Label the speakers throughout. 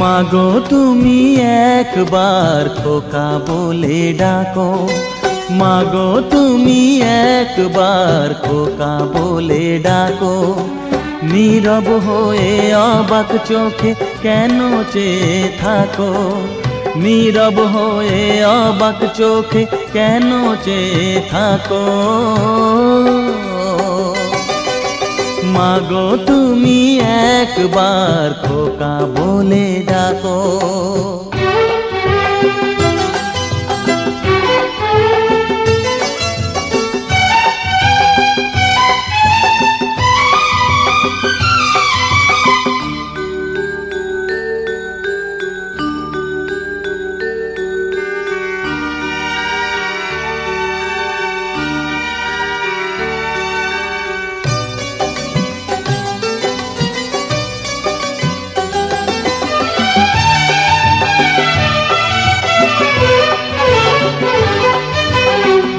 Speaker 1: মাগো তুমি একবার খোকা বলে ডাকো, মাগো তুমি একবার খোকা বলে ডাকো। নীরব হয়ে অবাক চোখে কেন চেয়ে থাকো, নীরব হয়ে অবাক চোখে কেন চেয়ে থাকো। মাগো তুমি একবার খোকা বলে ডাকো।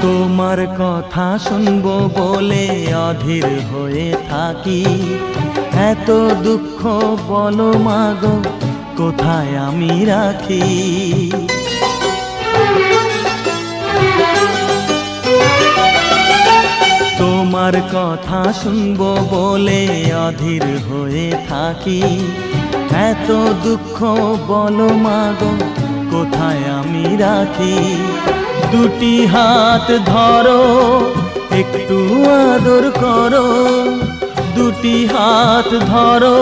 Speaker 1: তোমার কথা শুনবো বলে অধীর হয়ে থাকি, এত দুঃখ বলো মাগো কোথায় আমি রাখি। তোমার কথা শুনবো বলে অধীর হয়ে থাকি, এত দুঃখ বলো মাগো কোথায় আমি রাখি। দুটি হাত ধরো একটু আদর করো, দুটি হাত ধরো।